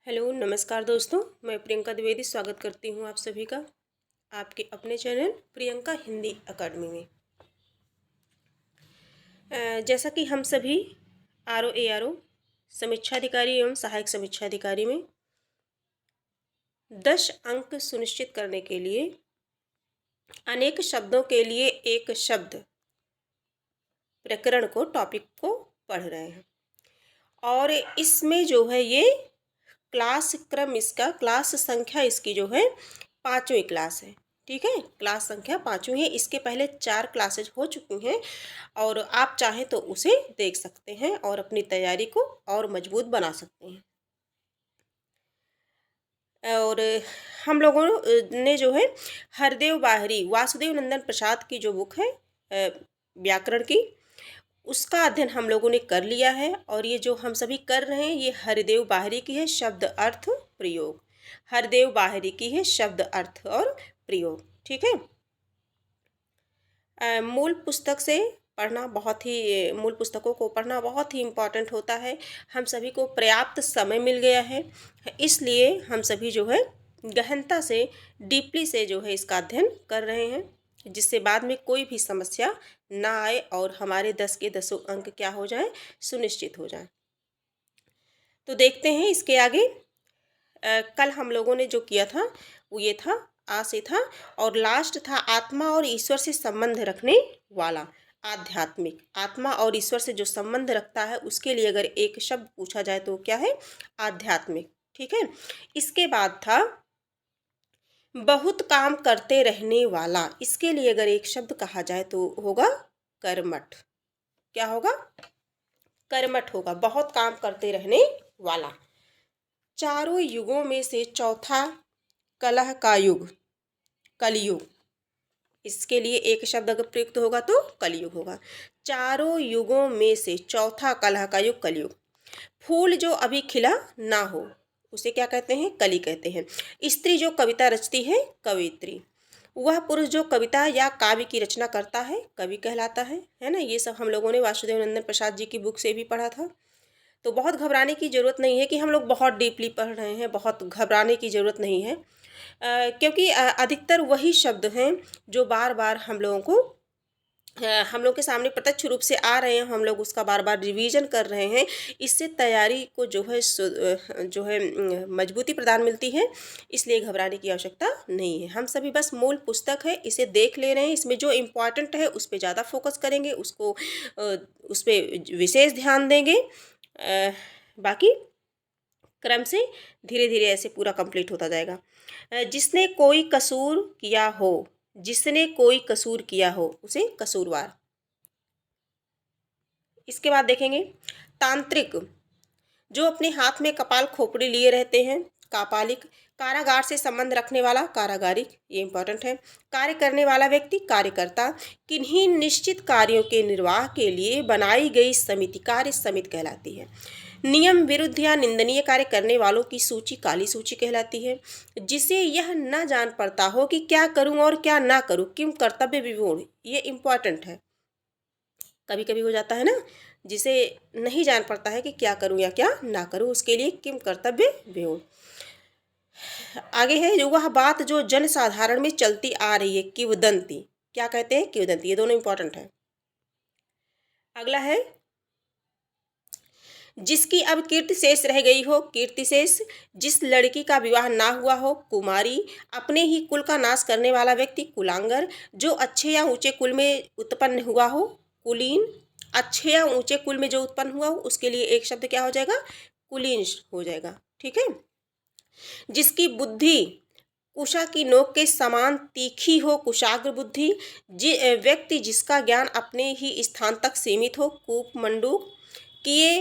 Hello नमस्कार दोस्तों, मैं प्रियंका द्विवेदी स्वागत करती हूँ आप सभी का आपके अपने चैनल प्रियंका हिंदी अकादमी में। जैसा कि हम सभी RO समीक्षा अधिकारी एवं सहायक समीक्षा अधिकारी में 10 अंक सुनिश्चित करने के लिए अनेक शब्दों के लिए एक शब्द प्रकरण को टॉपिक को पढ़ रहे हैं। और इसमें जो है ये क्लास क्रम, इसका क्लास संख्या इसकी जो है 5वीं क्लास है। ठीक है, क्लास संख्या 5वीं है। इसके पहले 4 क्लासेज हो चुकी हैं और आप चाहें तो उसे देख सकते हैं और अपनी तैयारी को और मजबूत बना सकते हैं। और हम लोगों ने जो है हरदेव बाहरी वासुदेव नंदन प्रसाद की जो बुक है व्याकरण की, उसका अध्ययन हम लोगों ने कर लिया है। और ये जो हम सभी कर रहे हैं ये हरदेव बाहरी की है, शब्द अर्थ प्रयोग। हरदेव बाहरी की है, शब्द अर्थ और प्रयोग। ठीक है, मूल पुस्तक से पढ़ना मूल पुस्तकों को पढ़ना बहुत ही इम्पॉर्टेंट होता है। हम सभी को पर्याप्त समय मिल गया है, इसलिए हम सभी जो है गहनता से डीपली से जो है इसका अध्ययन कर रहे हैं, जिससे बाद में कोई भी समस्या ना आए और हमारे 10 के 10 अंक क्या हो जाएं, सुनिश्चित हो जाएं। तो देखते हैं इसके आगे। कल हम लोगों ने जो किया था वो ये था, आ से था, और लास्ट था आत्मा और ईश्वर से संबंध रखने वाला। आध्यात्मिक, आत्मा और ईश्वर से जो संबंध रखता है उसके लिए अगर एक शब्द पूछा जाए तो क्या है, आध्यात्मिक। ठीक है, इसके बाद था बहुत काम करते रहने वाला। इसके लिए अगर एक शब्द कहा जाए तो होगा कर्मठ। क्या होगा, कर्मठ होगा, बहुत काम करते रहने वाला। चारों युगों में से चौथा कलह का युग, कलयुग। इसके लिए एक शब्द अगर प्रयुक्त होगा तो कलयुग होगा। चारों युगों में से चौथा कलह का युग, कलयुग। फूल जो अभी खिला ना हो उसे क्या कहते हैं, कली कहते हैं। स्त्री जो कविता रचती है, कवित्री। वह पुरुष जो कविता या काव्य की रचना करता है, कवि कहलाता है ना। ये सब हम लोगों ने वासुदेव नंदन प्रसाद जी की बुक से भी पढ़ा था। तो बहुत घबराने की ज़रूरत नहीं है कि हम लोग बहुत डीपली पढ़ रहे हैं, बहुत घबराने की ज़रूरत नहीं है। क्योंकि अधिकतर वही शब्द हैं जो बार बार हम लोगों को हम लोग के सामने प्रत्यक्ष रूप से आ रहे हैं, हम लोग उसका बार बार रिवीजन कर रहे हैं। इससे तैयारी को जो है मजबूती प्रदान मिलती है, इसलिए घबराने की आवश्यकता नहीं है। हम सभी बस मूल पुस्तक है इसे देख ले रहे हैं, इसमें जो इम्पोर्टेंट है उस पर ज़्यादा फोकस करेंगे, उस पर विशेष ध्यान देंगे। बाकी क्रम से धीरे धीरे ऐसे पूरा कंप्लीट होता जाएगा। जिसने कोई कसूर किया हो, जिसने कोई कसूर किया हो उसे कसूरवार। इसके बाद देखेंगे तांत्रिक, जो अपने हाथ में कपाल खोपड़ी लिए रहते हैं, कापालिक। कारागार से संबंध रखने वाला, कारागारिक, ये इंपॉर्टेंट है। कार्य करने वाला व्यक्ति, कार्यकर्ता। किन्हीं निश्चित कार्यों के निर्वाह के लिए बनाई गई समिति, कार्य समिति कहलाती है। नियम विरुद्ध या निंदनीय कार्य करने वालों की सूची, काली सूची कहलाती है। जिसे यह न जान पड़ता हो कि क्या करूं और क्या ना करूं, किम कर्तव्य विमूढ़, ये इंपॉर्टेंट है। कभी कभी हो जाता है ना, जिसे नहीं जान पड़ता है कि क्या करूं या क्या ना करूं, उसके लिए किम कर्तव्य विमूढ़। आगे है वह बात जो जन साधारण में चलती आ रही है, किंवदंती। क्या कहते हैं, किंवदंती। ये दोनों इंपॉर्टेंट है। अगला है जिसकी अब कीर्ति शेष रह गई हो, कीर्ति शेष। जिस लड़की का विवाह ना हुआ हो, कुमारी। अपने ही कुल का नाश करने वाला व्यक्ति, कुलांगर। जो अच्छे या ऊंचे कुल में उत्पन्न हुआ हो, कुलीन। अच्छे या ऊंचे कुल में जो उत्पन्न हुआ हो उसके लिए एक शब्द क्या हो जाएगा, कुलीन हो जाएगा। ठीक है, जिसकी बुद्धि कुशा की नोक के समान तीखी हो, कुशाग्र बुद्धि। व्यक्ति जिसका ज्ञान अपने ही स्थान तक सीमित हो, कूप मंडूक। किए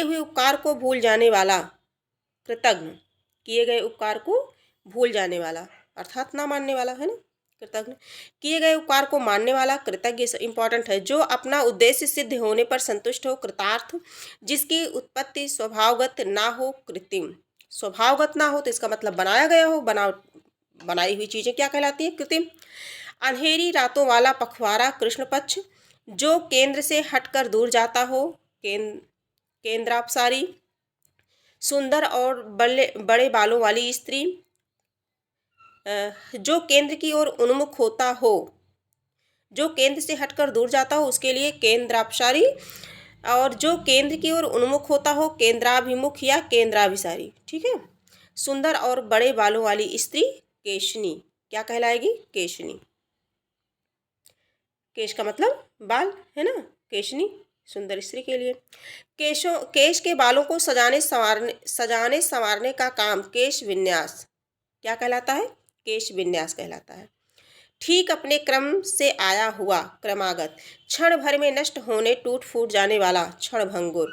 हुए उपकार को भूल जाने वाला, कृतज्ञ। किए गए उपकार को भूल जाने वाला अर्थात ना मानने वाला, है ना, कृतज्ञ। किए गए उपकार को मानने वाला, कृतज्ञ इंपॉर्टेंट है। जो अपना उद्देश्य सिद्ध होने पर संतुष्ट हो, कृतार्थ। जिसकी उत्पत्ति स्वभावगत ना हो, कृत्रिम। स्वभावगत ना हो तो इसका मतलब बनाया गया हो, बनाई हुई चीजें क्या कहलाती है, कृत्रिम। अंधेरी रातों वाला पखवाड़ा, कृष्ण पक्ष। जो केंद्र से हटकर दूर जाता हो, केंद्रापसारी। सुंदर और बड़े बड़े बालों वाली स्त्री, जो केंद्र की ओर उन्मुख होता हो, जो केंद्र से हटकर दूर जाता हो उसके लिए केंद्रापसारी, और जो केंद्र की ओर उन्मुख होता हो केंद्राभिमुख या केंद्राभिसारी। ठीक है। सुंदर और बड़े बालों वाली स्त्री केशनी, क्या कहलाएगी? केशनी। केश का मतलब बाल है ना, केशनी सुंदर स्त्री के लिए। केश के बालों को सजाने संवारने का काम केश विन्यास क्या कहलाता है? केश विन्यास कहलाता है। ठीक अपने क्रम से आया हुआ, क्रमागत, क्षण भर में नष्ट होने टूट फूट जाने वाला, क्षणभंगुर,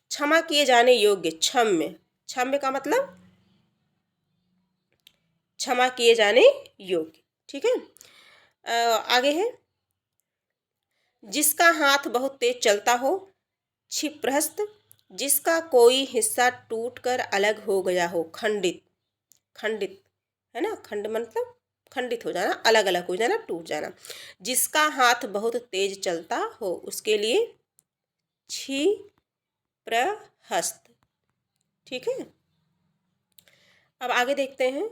क्षमा किए जाने योग्य, क्षम्य। क्षम्य का मतलब क्षमा किए जाने योग्य। ठीक है। आगे है, जिसका हाथ बहुत तेज चलता हो, क्षिप्रहस्त, जिसका कोई हिस्सा टूटकर अलग हो गया हो, खंडित। खंडित है ना, खंड मतलब खंडित हो जाना, अलग अलग हो जाना, टूट जाना। जिसका हाथ बहुत तेज चलता हो उसके लिए क्षिप्रहस्त। ठीक है। अब आगे देखते हैं,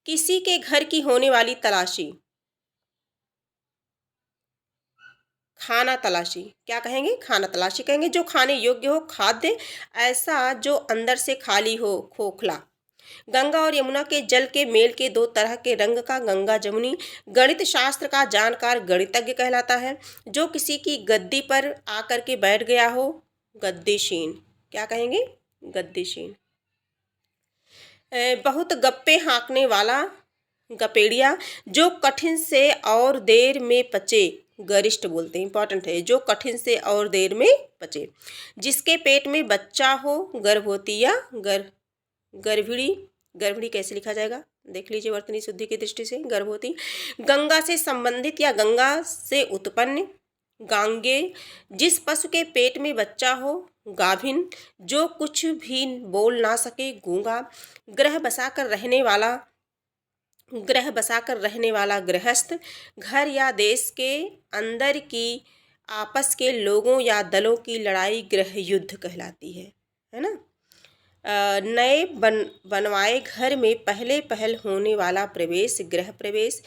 किसी के घर की होने वाली तलाशी, खाना तलाशी, क्या कहेंगे? खाना तलाशी कहेंगे। जो खाने योग्य हो, खाद्य ऐसा जो अंदर से खाली हो, खोखला। गंगा और यमुना के जल के मेल के दो तरह के रंग का गंगा जमुनी। गणित शास्त्र का जानकार गणितज्ञ कहलाता है। जो किसी की गद्दी पर आकर के बैठ गया हो, गद्दीशीन, क्या कहेंगे? गद्दीशीन। बहुत गप्पे हाँकने वाला, गपेड़िया। जो कठिन से और देर में पचे, गरिष्ठ बोलते हैं, इंपॉर्टेंट है। जो कठिन से और देर में पचे। जिसके पेट में बच्चा हो, गर्भवती या गर्भिणी। गर्भिणी कैसे लिखा जाएगा? देख लीजिए वर्तनी शुद्धि की दृष्टि से, गर्भवती। गंगा से संबंधित या गंगा से उत्पन्न, गांगे। जिस पशु के पेट में बच्चा हो, गाभिन। जो कुछ भी बोल ना सके, गूंगा। ग्रह बसाकर रहने वाला गृहस्थ। घर या देश के अंदर की आपस के लोगों या दलों की लड़ाई गृह युद्ध कहलाती है ना। नए बनवाए घर में पहले पहल होने वाला प्रवेश, गृह प्रवेश।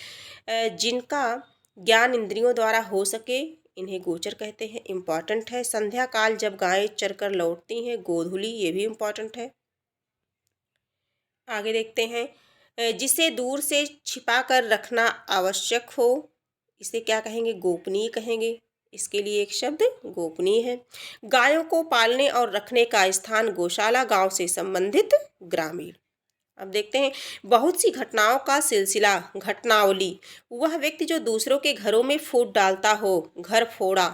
जिनका ज्ञान इंद्रियों द्वारा हो सके इन्हें गोचर कहते हैं, इम्पॉर्टेंट है। संध्या काल जब गायें चरकर लौटती हैं, गोधूली, ये भी इम्पॉर्टेंट है। आगे देखते हैं, जिसे दूर से छिपा कर रखना आवश्यक हो, इसे क्या कहेंगे? गोपनीय कहेंगे। इसके लिए एक शब्द गोपनीय है। गायों को पालने और रखने का स्थान गौशाला, गांव से संबंधित ग्रामीण। अब देखते हैं, बहुत सी घटनाओं का सिलसिला, घटनावली। वह व्यक्ति जो दूसरों के घरों में फूट डालता हो, घर फोड़ा,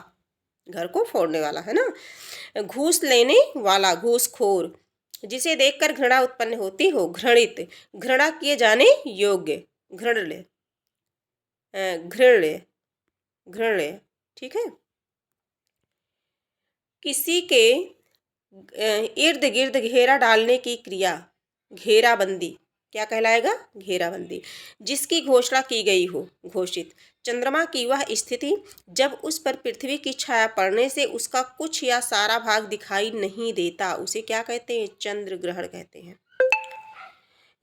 घर को फोड़ने वाला है ना। घूस लेने वाला, घूसखोर। जिसे देखकर घृणा उत्पन्न होती हो, घृणित। घृणा किए जाने योग्य, घृण्य, घृण्य, घृण्य। ठीक है। किसी के इर्द गिर्द घेरा डालने की क्रिया, घेराबंदी, क्या कहलाएगा? घेराबंदी। जिसकी घोषणा की गई हो, घोषित। चंद्रमा की वह स्थिति जब उस पर पृथ्वी की छाया पड़ने से उसका कुछ या सारा भाग दिखाई नहीं देता, उसे क्या कहते हैं? चंद्र ग्रहण कहते हैं।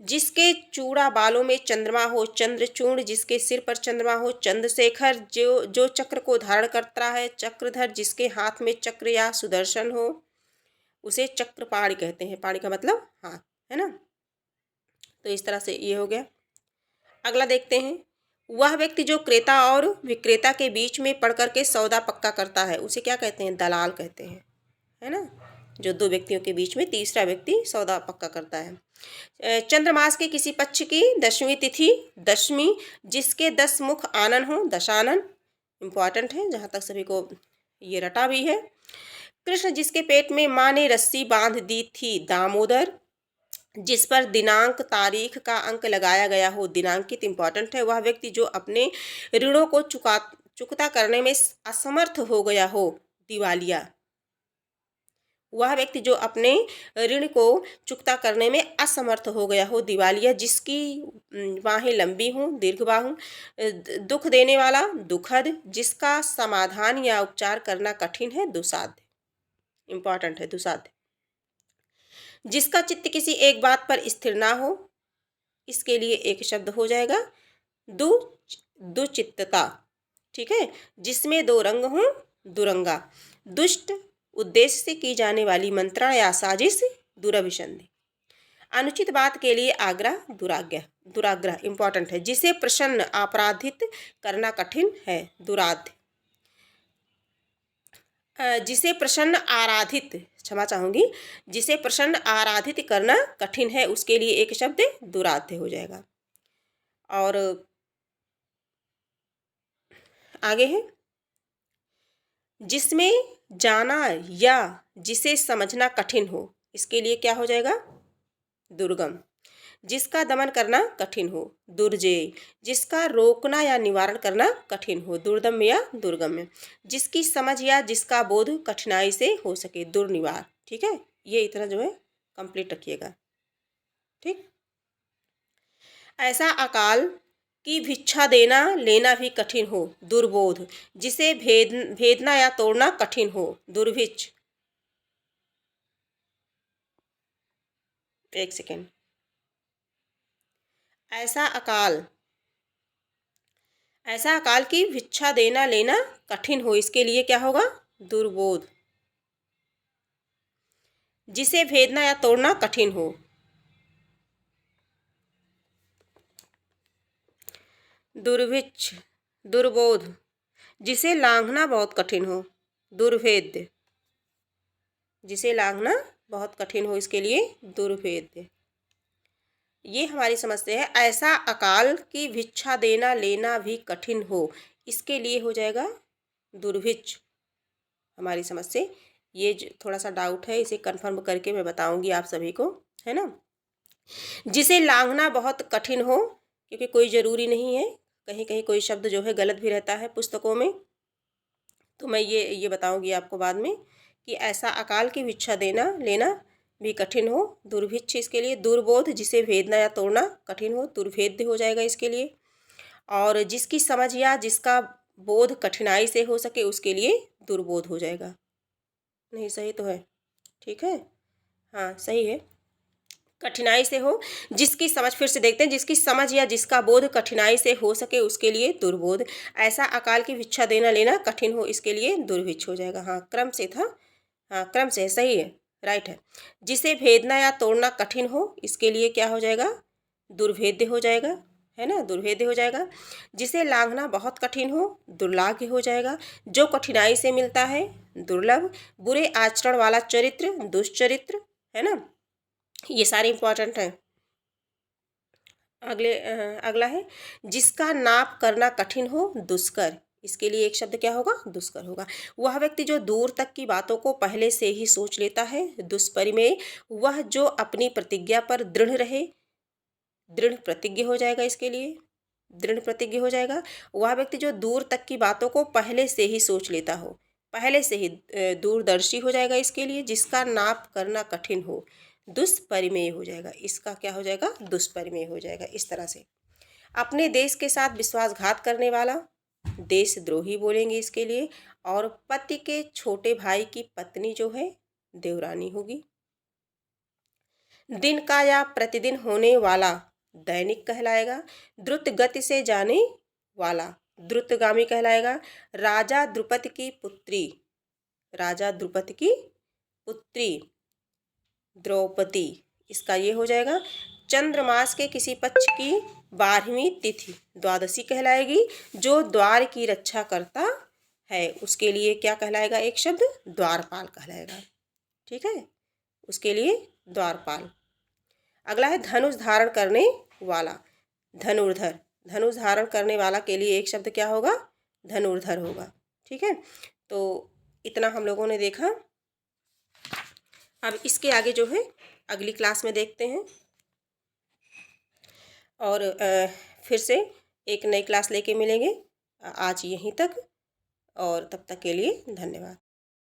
जिसके चूड़ा बालों में चंद्रमा हो, चंद्रचूड़। जिसके सिर पर चंद्रमा हो, चंद्रशेखर। जो चक्र को धारण करता है, चक्रधर। जिसके हाथ में चक्र या सुदर्शन हो उसे चक्रपाणि कहते हैं। पाणि का मतलब हाथ, है ना। तो इस तरह से ये हो गया। अगला देखते हैं, वह व्यक्ति जो क्रेता और विक्रेता के बीच में पड़ करके सौदा पक्का करता है उसे क्या कहते हैं? दलाल कहते हैं, है ना। जो दो व्यक्तियों के बीच में तीसरा व्यक्ति सौदा पक्का करता है। चंद्रमास के किसी पक्ष की दशमी तिथि, दशमी। जिसके 10 मुख आनन हो, दशानन, इम्पॉर्टेंट है, जहाँ तक सभी को ये रटा भी है। कृष्ण जिसके पेट में माँ ने रस्सी बांध दी थी, दामोदर। जिस पर दिनांक तारीख का अंक लगाया गया हो, दिनांकित, इम्पॉर्टेंट है। वह व्यक्ति जो अपने ऋणों को चुकता करने में असमर्थ हो गया हो, दिवालिया। वह व्यक्ति जो अपने ऋण को चुकता करने में असमर्थ हो गया हो, दिवालिया। जिसकी बाहें लंबी हों, दीर्घबाहु। दुख देने वाला, दुखद। जिसका समाधान या उपचार करना कठिन है, दुसाध्य। इम्पॉर्टेंट है दुसाध्य। जिसका चित्त किसी एक बात पर स्थिर ना हो, इसके लिए एक शब्द हो जाएगा दु दुचित्तता। ठीक है। जिसमें दो रंग हों, दुरंगा। दुष्ट उद्देश्य से की जाने वाली मंत्रणा या साजिश, दुरभिसंधि। अनुचित बात के लिए आग्रह, दुराग्रह। दुराग्रह इम्पॉर्टेंट है। जिसे प्रसन्न अपराधित करना कठिन है, दुराध्य। जिसे प्रसन्न आराधित, क्षमा चाहूंगी, जिसे प्रसन्न आराधित करना कठिन है, उसके लिए एक शब्द दुराध्य हो जाएगा। और आगे है, जिसमें जाना या जिसे समझना कठिन हो, इसके लिए क्या हो जाएगा, दुर्गम। जिसका दमन करना कठिन हो, दुर्जेय। जिसका रोकना या निवारण करना कठिन हो, दुर्दम या दुर्गम्य। जिसकी समझ या जिसका बोध कठिनाई से हो सके, दुर्निवार। ठीक है, ये इतना जो है कंप्लीट रखिएगा। ठीक। ऐसा अकाल की भिक्षा देना लेना भी कठिन हो, दुर्बोध। जिसे भेदना या तोड़ना कठिन हो, दुर्भिक्ष। एक सेकेंड। ऐसा अकाल की भिक्षा देना लेना कठिन हो, इसके लिए क्या होगा, दुर्बोध। जिसे भेदना या तोड़ना कठिन हो, दुर्भिक्ष। दुर्बोध। जिसे लांघना बहुत कठिन हो, दुर्भेद्य। जिसे लांघना बहुत कठिन हो, इसके लिए दुर्भेद्य। ये हमारी समस्या है। ऐसा अकाल की भिक्षा देना लेना भी कठिन हो, इसके लिए हो जाएगा दुर्भिक्ष हमारी समस्या। ये थोड़ा सा डाउट है, इसे कंफर्म करके मैं बताऊंगी आप सभी को, है ना। जिसे लांघना बहुत कठिन हो, क्योंकि कोई ज़रूरी नहीं है, कहीं कहीं कोई शब्द जो है गलत भी रहता है पुस्तकों में, तो मैं ये बताऊंगी आपको बाद में कि ऐसा अकाल की भिक्षा देना लेना भी कठिन हो, दुर्भिक्ष। इसके लिए दुर्बोध। जिसे भेदना या तोड़ना कठिन हो, दुर्भेद्य हो जाएगा इसके लिए। और जिसकी समझ या जिसका बोध कठिनाई से हो सके, उसके लिए दुर्बोध हो जाएगा। नहीं, सही तो है, ठीक है, हाँ सही है। कठिनाई से हो, जिसकी समझ, फिर से देखते हैं, जिसकी समझ या जिसका बोध कठिनाई से हो सके, उसके लिए दुर्बोध। ऐसा अकाल की भिक्षा देना लेना कठिन हो, इसके लिए दुर्भिक्ष हो जाएगा। हाँ, क्रम से था, हाँ क्रम से है, सही है, राइट है। जिसे भेदना या तोड़ना कठिन हो, इसके लिए क्या हो जाएगा, दुर्भेद्य हो जाएगा, है ना, दुर्भेद्य हो जाएगा। जिसे लांघना बहुत कठिन हो, दुर्लाघ्य हो जाएगा। जो कठिनाई से मिलता है, दुर्लभ। बुरे आचरण वाला चरित्र, दुष्चरित्र, है ना। ये सारे इंपॉर्टेंट हैं। अगला है, जिसका नाप करना कठिन हो, दुष्कर। इसके लिए एक शब्द क्या होगा, दुष्कर होगा। वह व्यक्ति जो दूर तक की बातों को पहले से ही सोच लेता है, दुष्परिमेय। वह जो अपनी प्रतिज्ञा पर दृढ़ रहे, दृढ़ प्रतिज्ञ हो जाएगा इसके लिए, दृढ़ प्रतिज्ञ हो जाएगा। वह व्यक्ति जो दूर तक की बातों को पहले से ही सोच लेता हो, पहले से ही दूरदर्शी हो जाएगा इसके लिए। जिसका नाप करना कठिन हो, दुष्परिमेय हो जाएगा। इसका क्या हो जाएगा, दुष्परिमेय हो जाएगा। इस तरह से अपने देश के साथ विश्वासघात करने वाला, देशद्रोही बोलेंगे इसके लिए। और पति के छोटे भाई की पत्नी जो है, देवरानी होगी। दिन का या प्रतिदिन होने वाला, दैनिक कहलाएगा। द्रुत गति से जाने वाला, द्रुतगामी कहलाएगा। राजा द्रुपद की पुत्री, राजा द्रुपद की पुत्री द्रौपदी, इसका ये हो जाएगा। चंद्रमास के किसी पक्ष की 12वीं तिथि, द्वादशी कहलाएगी। जो द्वार की रक्षा करता है, उसके लिए क्या कहलाएगा, एक शब्द द्वारपाल कहलाएगा। ठीक है, उसके लिए द्वारपाल। अगला है धनुष धारण करने वाला, धनुर्धर। धनुष धारण करने वाला के लिए एक शब्द क्या होगा, धनुर्धर होगा। ठीक है, तो इतना हम लोगों ने देखा। अब इसके आगे जो है अगली क्लास में देखते हैं, और फिर से एक नई क्लास लेके मिलेंगे। आज यहीं तक, और तब तक के लिए धन्यवाद।